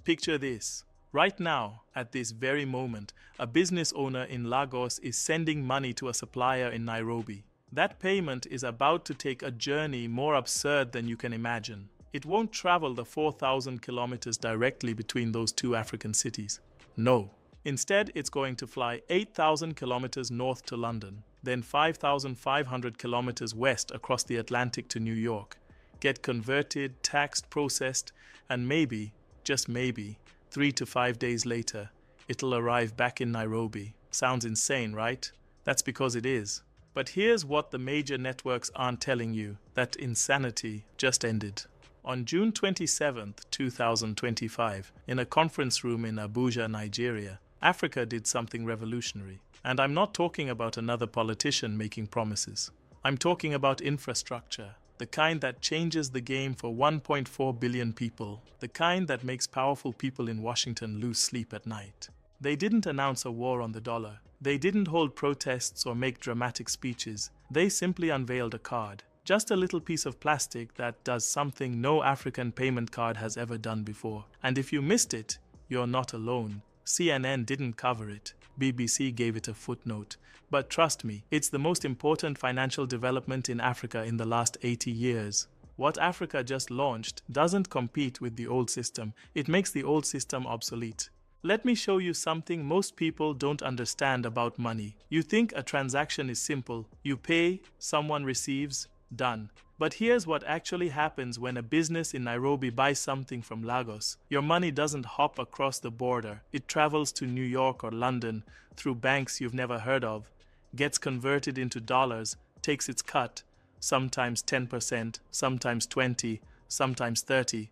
Picture this. Right now, at this very moment, a business owner in Lagos is sending money to a supplier in Nairobi. That payment is about to take a journey more absurd than you can imagine. It won't travel the 4,000 kilometers directly between those two African cities. No. Instead, it's going to fly 8,000 kilometers north to London, then 5,500 kilometers west across the Atlantic to New York, get converted, taxed, processed, and maybe, just maybe, 3 to 5 days later, it'll arrive back in Nairobi. Sounds insane, right? That's because it is. But here's what the major networks aren't telling you: that insanity just ended. On June 27, 2025, in a conference room in Abuja, Nigeria, Africa did something revolutionary. And I'm not talking about another politician making promises. I'm talking about infrastructure, the kind that changes the game for 1.4 billion people, the kind that makes powerful people in Washington lose sleep at night. They didn't announce a war on the dollar. They didn't hold protests or make dramatic speeches. They simply unveiled a card. Just a little piece of plastic that does something no African payment card has ever done before. And if you missed it, you're not alone. CNN didn't cover it. BBC gave it a footnote. But trust me, it's the most important financial development in Africa in the last 80 years. What Africa just launched doesn't compete with the old system. It makes the old system obsolete. Let me show you something most people don't understand about money. You think a transaction is simple. You pay, someone receives, done. But here's what actually happens when a business in Nairobi buys something from Lagos. Your money doesn't hop across the border. It travels to New York or London through banks you've never heard of, gets converted into dollars, takes its cut, sometimes 10%, sometimes 20%, sometimes 30%,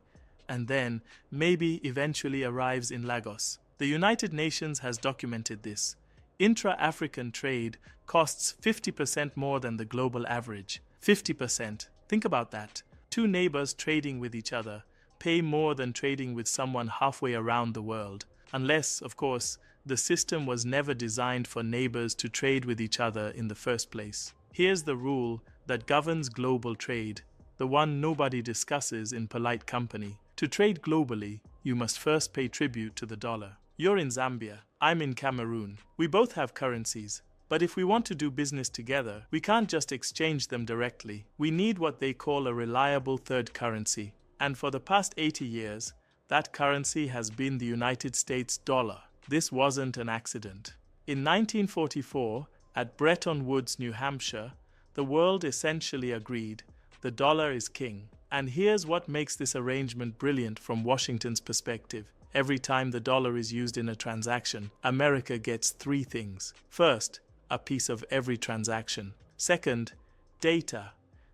and then maybe eventually arrives in Lagos. The United Nations has documented this. Intra-African trade costs 50% more than the global average. 50%. Think about that. Two neighbors trading with each other pay more than trading with someone halfway around the world. Unless, of course, the system was never designed for neighbors to trade with each other in the first place. Here's the rule that governs global trade, the one nobody discusses in polite company. To trade globally, you must first pay tribute to the dollar. You're in Zambia. I'm in Cameroon. We both have currencies. But if we want to do business together, we can't just exchange them directly. We need what they call a reliable third currency. And for the past 80 years, that currency has been the United States dollar. This wasn't an accident. In 1944, at Bretton Woods, New Hampshire, the world essentially agreed the dollar is king. And here's what makes this arrangement brilliant from Washington's perspective. Every time the dollar is used in a transaction, America gets three things. First, a piece of every transaction. Second, data.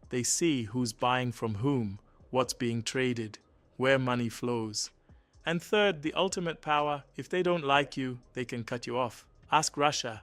They see who's buying from whom, what's being traded, where money flows. And third, the ultimate power. If they don't like you, they can cut you off. Ask Russia,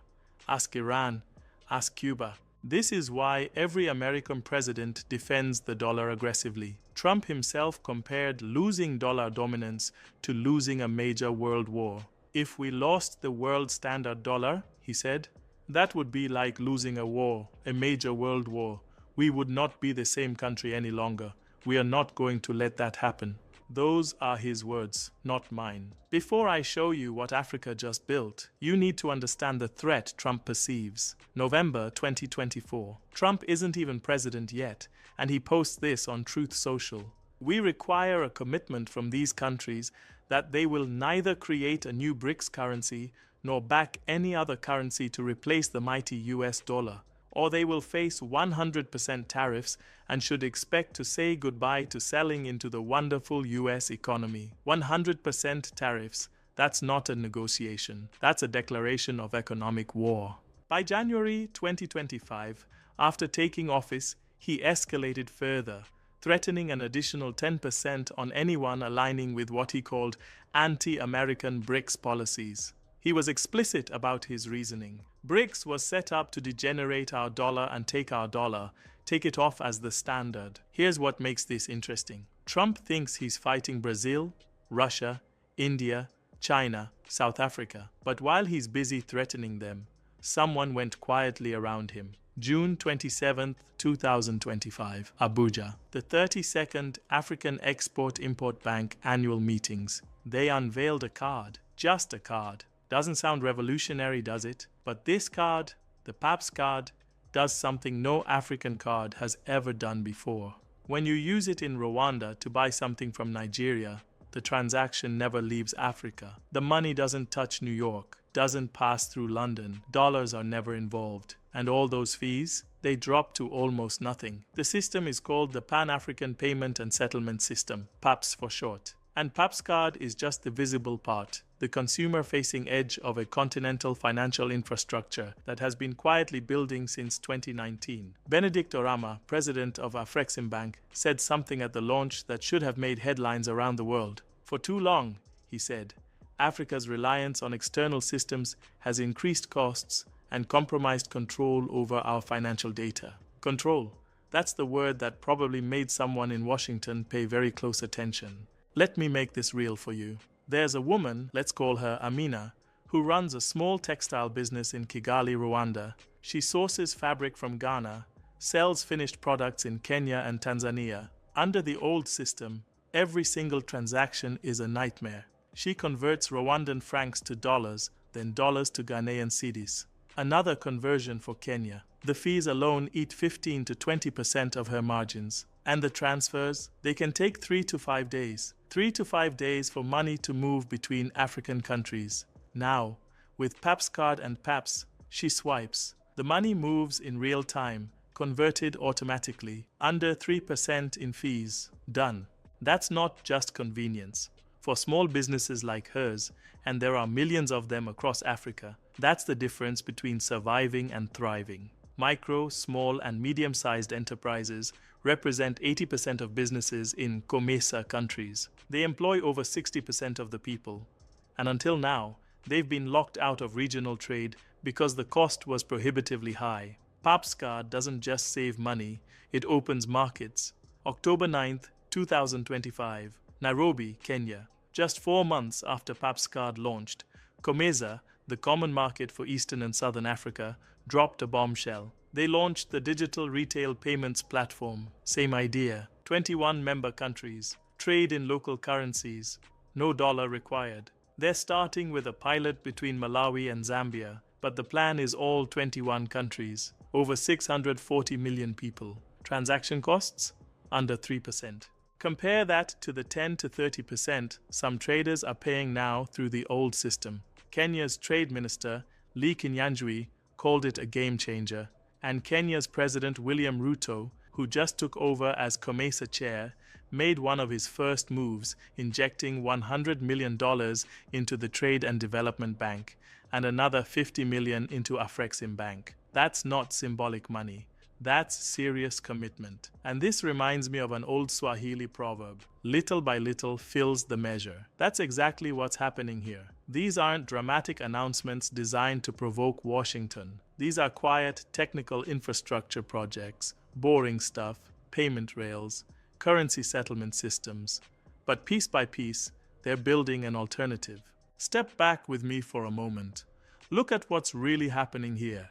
ask Iran, ask Cuba. This is why every American president defends the dollar aggressively. Trump himself compared losing dollar dominance to losing a major world war. If we lost the world standard dollar, he said, that would be like losing a war, a major world war. We would not be the same country any longer. We are not going to let that happen. Those are his words, not mine. Before I show you what Africa just built, you need to understand the threat Trump perceives. November 2024. Trump isn't even president yet, and he posts this on Truth Social. We require a commitment from these countries that they will neither create a new BRICS currency nor back any other currency to replace the mighty US dollar, or they will face 100% tariffs and should expect to say goodbye to selling into the wonderful US economy. 100% tariffs. That's not a negotiation. That's a declaration of economic war. By January 2025, after taking office, he escalated further, threatening an additional 10% on anyone aligning with what he called anti-American BRICS policies. He was explicit about his reasoning. BRICS was set up to degenerate our dollar and take our dollar, take it off as the standard. Here's what makes this interesting. Trump thinks he's fighting Brazil, Russia, India, China, South Africa. But while he's busy threatening them, someone went quietly around him. June 27, 2025, Abuja. The 32nd African Export-Import Bank annual meetings. They unveiled a card, just a card. Doesn't sound revolutionary, does it? But this card, the PapssCARD, does something no African card has ever done before. When you use it in Rwanda to buy something from Nigeria, the transaction never leaves Africa. The money doesn't touch New York, doesn't pass through London, dollars are never involved. And all those fees, they drop to almost nothing. The system is called the Pan-African Payment and Settlement System, PAPSS for short. And PapssCARD is just the visible part, the consumer-facing edge of a continental financial infrastructure that has been quietly building since 2019. Benedict Orama, president of Afreximbank, said something at the launch that should have made headlines around the world. For too long, he said, Africa's reliance on external systems has increased costs and compromised control over our financial data. Control. That's the word that probably made someone in Washington pay very close attention. Let me make this real for you. There's a woman, let's call her Amina, who runs a small textile business in Kigali, Rwanda. She sources fabric from Ghana, sells finished products in Kenya and Tanzania. Under the old system, every single transaction is a nightmare. She converts Rwandan francs to dollars, then dollars to Ghanaian cedis. Another conversion for Kenya. The fees alone eat 15 to 20% of her margins. And the transfers, they can take 3 to 5 days. 3 to 5 days for money to move between African countries. Now, with PapssCARD and Papss, she swipes. The money moves in real time, converted automatically, under 3% in fees. Done. That's not just convenience. For small businesses like hers, and there are millions of them across Africa, that's the difference between surviving and thriving. Micro, small, and medium-sized enterprises represent 80% of businesses in COMESA countries. They employ over 60% of the people. And until now, they've been locked out of regional trade because the cost was prohibitively high. PapssCARD doesn't just save money, it opens markets. October 9th, 2025, Nairobi, Kenya. Just 4 months after PapssCARD launched, COMESA, the common market for Eastern and Southern Africa, dropped a bombshell. They launched the digital retail payments platform. Same idea. 21 member countries. Trade in local currencies. No dollar required. They're starting with a pilot between Malawi and Zambia, but the plan is all 21 countries. Over 640 million people. Transaction costs? Under 3%. Compare that to the 10 to 30% some traders are paying now through the old system. Kenya's Trade Minister, Lee Kinyanjui, called it a game changer, and Kenya's President William Ruto, who just took over as COMESA chair, made one of his first moves, injecting $100 million into the Trade and Development Bank and another $50 million into Afreximbank. That's not symbolic money. That's serious commitment. And this reminds me of an old Swahili proverb, little by little fills the measure. That's exactly what's happening here. These aren't dramatic announcements designed to provoke Washington. These are quiet, technical infrastructure projects, boring stuff, payment rails, currency settlement systems. But piece by piece, they're building an alternative. Step back with me for a moment. Look at what's really happening here.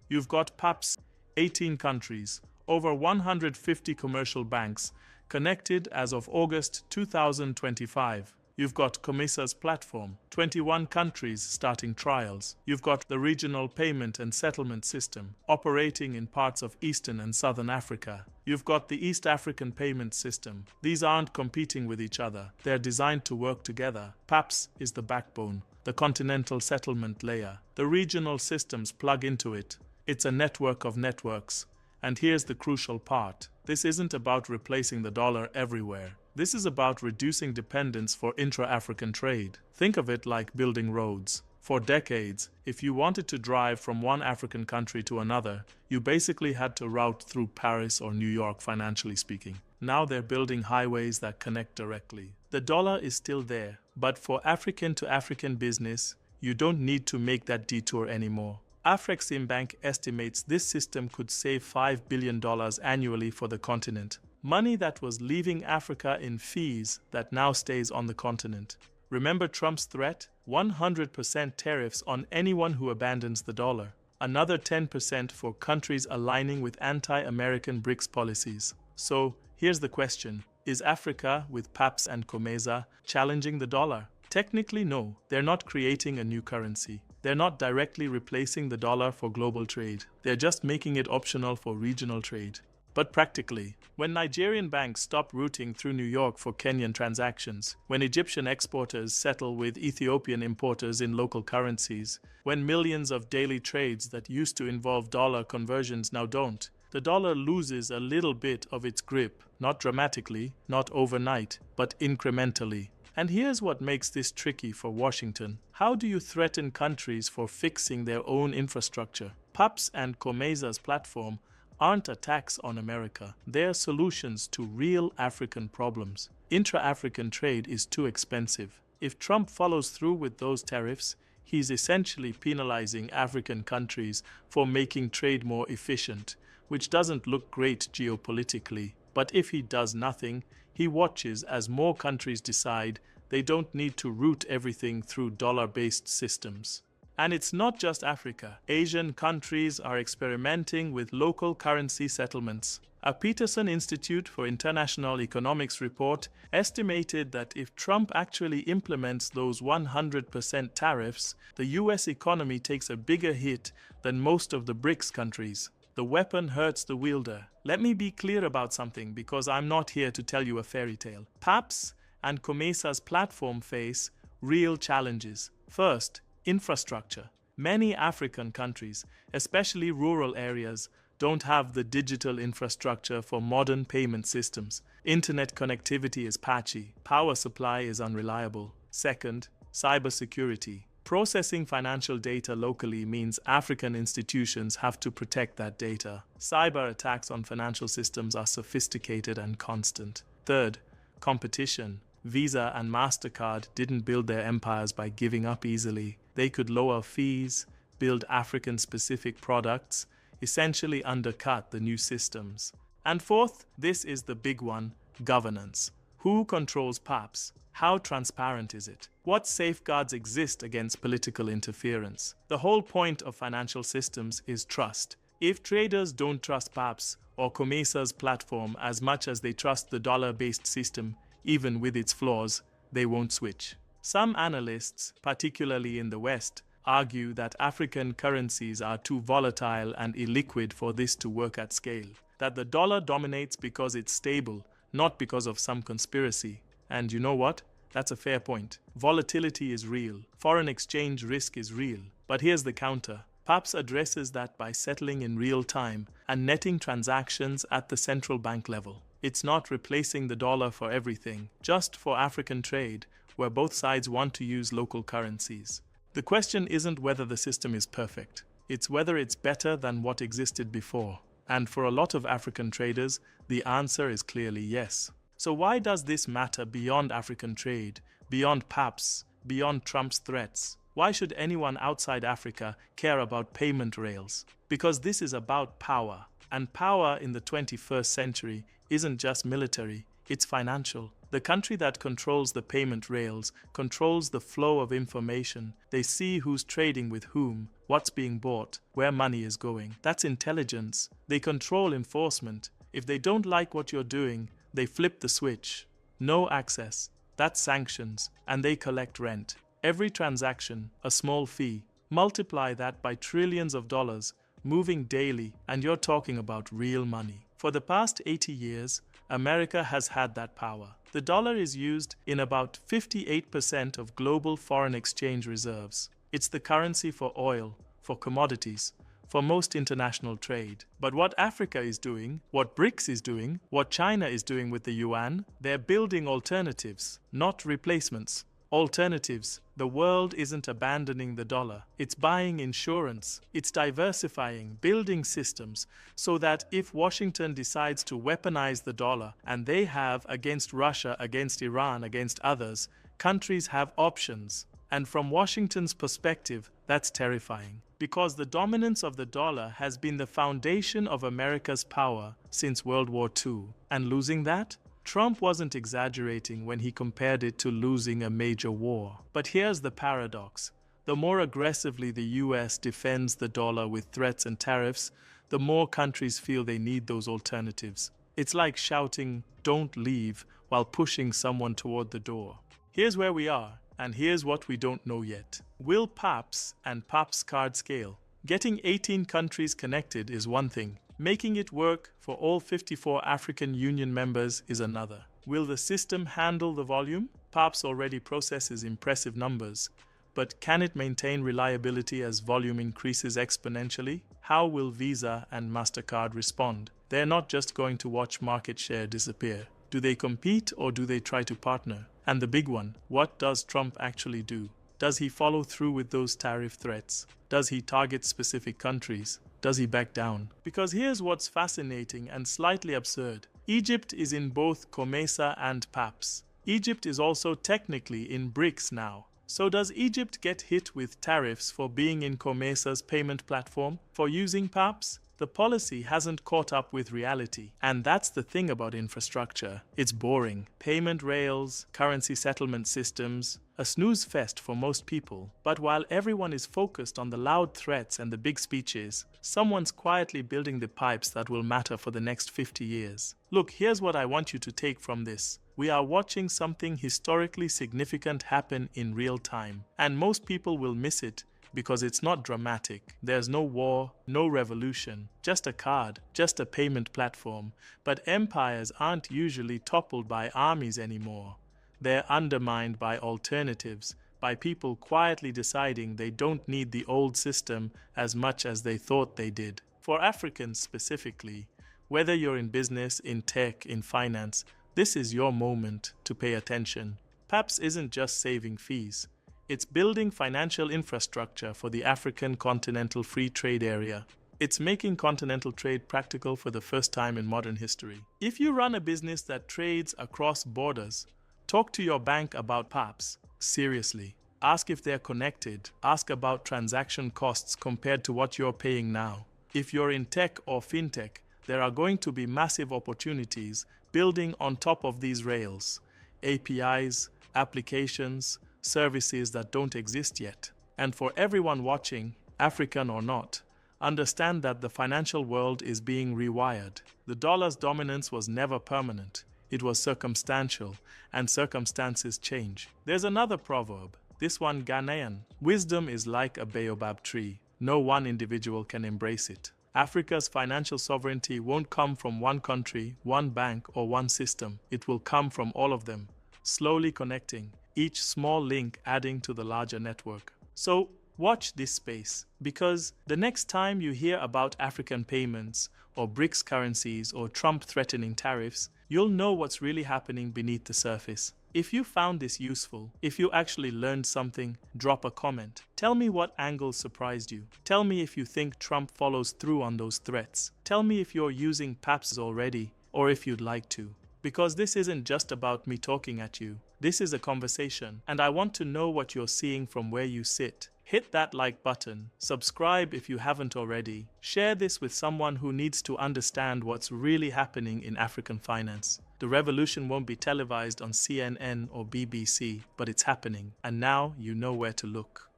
You've got Papss, 18 countries, over 150 commercial banks, connected as of August 2025. You've got COMESA's platform, 21 countries starting trials. You've got the regional payment and settlement system, operating in parts of Eastern and Southern Africa. You've got the East African payment system. These aren't competing with each other. They're designed to work together. Papss is the backbone, the continental settlement layer. The regional systems plug into it. It's a network of networks. And here's the crucial part. This isn't about replacing the dollar everywhere. This is about reducing dependence for intra-African trade. Think of it like building roads. For decades, if you wanted to drive from one African country to another, you basically had to route through Paris or New York, financially speaking. Now they're building highways that connect directly. The dollar is still there, but for African to African business, you don't need to make that detour anymore. Afreximbank estimates this system could save $5 billion annually for the continent. Money that was leaving Africa in fees that now stays on the continent. Remember Trump's threat? 100% tariffs on anyone who abandons the dollar. Another 10% for countries aligning with anti-American BRICS policies. So, here's the question. Is Africa, with Papss and COMESA, challenging the dollar? Technically, no, they're not creating a new currency. They're not directly replacing the dollar for global trade. They're just making it optional for regional trade. But practically, when Nigerian banks stop routing through New York for Kenyan transactions, when Egyptian exporters settle with Ethiopian importers in local currencies, when millions of daily trades that used to involve dollar conversions now don't, the dollar loses a little bit of its grip, not dramatically, not overnight, but incrementally. And here's what makes this tricky for Washington. How do you threaten countries for fixing their own infrastructure? Papss and COMESA's platform aren't attacks on America. They're solutions to real African problems. Intra-African trade is too expensive. If Trump follows through with those tariffs, he's essentially penalizing African countries for making trade more efficient, which doesn't look great geopolitically. But if he does nothing, he watches as more countries decide they don't need to route everything through dollar-based systems. And it's not just Africa. Asian countries are experimenting with local currency settlements. A Peterson Institute for International Economics report estimated that if Trump actually implements those 100% tariffs, the US economy takes a bigger hit than most of the BRICS countries. The weapon hurts the wielder. Let me be clear about something, because I'm not here to tell you a fairy tale. Papss and COMESA's platform face real challenges. First, infrastructure. Many African countries, especially rural areas, don't have the digital infrastructure for modern payment systems. Internet connectivity is patchy. Power supply is unreliable. Second, cybersecurity. Processing financial data locally means African institutions have to protect that data. Cyber attacks on financial systems are sophisticated and constant. Third, competition. Visa and MasterCard didn't build their empires by giving up easily. They could lower fees, build African-specific products, essentially undercut the new systems. And fourth, this is the big one, governance. Who controls Papss? How transparent is it? What safeguards exist against political interference? The whole point of financial systems is trust. If traders don't trust Papss or COMESA's platform as much as they trust the dollar-based system, even with its flaws, they won't switch. Some analysts, particularly in the West, argue that African currencies are too volatile and illiquid for this to work at scale. That the dollar dominates because it's stable, not because of some conspiracy. And you know what? That's a fair point. Volatility is real. Foreign exchange risk is real. But here's the counter. Papss addresses that by settling in real time and netting transactions at the central bank level. It's not replacing the dollar for everything, just for African trade, where both sides want to use local currencies. The question isn't whether the system is perfect. It's whether it's better than what existed before. And for a lot of African traders, the answer is clearly yes. So why does this matter beyond African trade, beyond Papss, beyond Trump's threats? Why should anyone outside Africa care about payment rails? Because this is about power. And power in the 21st century isn't just military, it's financial. The country that controls the payment rails controls the flow of information. They see who's trading with whom, what's being bought, where money is going. That's intelligence. They control enforcement. If they don't like what you're doing, they flip the switch. No access. That's sanctions. And they collect rent. Every transaction, a small fee. Multiply that by trillions of dollars, moving daily, and you're talking about real money. For the past 80 years, America has had that power. The dollar is used in about 58% of global foreign exchange reserves. It's the currency for oil, for commodities, for most international trade. But what Africa is doing, what BRICS is doing, what China is doing with the yuan, they're building alternatives, not replacements. Alternatives. The world isn't abandoning the dollar. It's buying insurance. It's diversifying, building systems so that if Washington decides to weaponize the dollar, and they have against Russia, against Iran, against others, countries have options. And from Washington's perspective, that's terrifying. Because the dominance of the dollar has been the foundation of America's power since World War II. And losing that? Trump wasn't exaggerating when he compared it to losing a major war. But here's the paradox. The more aggressively the US defends the dollar with threats and tariffs, the more countries feel they need those alternatives. It's like shouting, "Don't leave," while pushing someone toward the door. Here's where we are, And here's what we don't know yet. Will Papss and PapssCARD scale? Getting 18 countries connected is one thing. Making it work for all 54 African Union members is another. Will the system handle the volume? Papss already processes impressive numbers, but can it maintain reliability as volume increases exponentially? How will Visa and MasterCard respond? They're not just going to watch market share disappear. Do they compete or do they try to partner? And the big one, what does Trump actually do? Does he follow through with those tariff threats? Does he target specific countries? Does he back down? Because here's what's fascinating and slightly absurd. Egypt is in both COMESA and Papss. Egypt is also technically in BRICS now. So does Egypt get hit with tariffs for being in COMESA's payment platform? For using Papss? The policy hasn't caught up with reality. And that's the thing about infrastructure. It's boring. Payment rails, currency settlement systems, a snooze fest for most people. But while everyone is focused on the loud threats and the big speeches, someone's quietly building the pipes that will matter for the next 50 years. Look, here's what I want you to take from this. We are watching something historically significant happen in real time. And most people will miss it because it's not dramatic. There's no war, no revolution, just a card, just a payment platform. But empires aren't usually toppled by armies anymore. They're undermined by alternatives, by people quietly deciding they don't need the old system as much as they thought they did. For Africans specifically, whether you're in business, in tech, in finance, this is your moment to pay attention. Papss isn't just saving fees. It's building financial infrastructure for the African Continental Free Trade Area. It's making continental trade practical for the first time in modern history. If you run a business that trades across borders, talk to your bank about Papss. Seriously. Ask if they're connected. Ask about transaction costs compared to what you're paying now. If you're in tech or fintech, there are going to be massive opportunities building on top of these rails. APIs, applications, services that don't exist yet. And for everyone watching, African or not, understand that the financial world is being rewired. The dollar's dominance was never permanent. It was circumstantial, and circumstances change. There's another proverb, this one Ghanaian. Wisdom is like a baobab tree. No one individual can embrace it. Africa's financial sovereignty won't come from one country, one bank, or one system. It will come from all of them, slowly connecting, each small link adding to the larger network. So watch this space, because the next time you hear about African payments or BRICS currencies or Trump threatening tariffs, you'll know what's really happening beneath the surface. If you found this useful, if you actually learned something, drop a comment. Tell me what angles surprised you. Tell me if you think Trump follows through on those threats. Tell me if you're using Papss already, or if you'd like to. Because this isn't just about me talking at you. This is a conversation, and I want to know what you're seeing from where you sit. Hit that like button, subscribe if you haven't already, share this with someone who needs to understand what's really happening in African finance. The revolution won't be televised on CNN or BBC, but it's happening, and now you know where to look.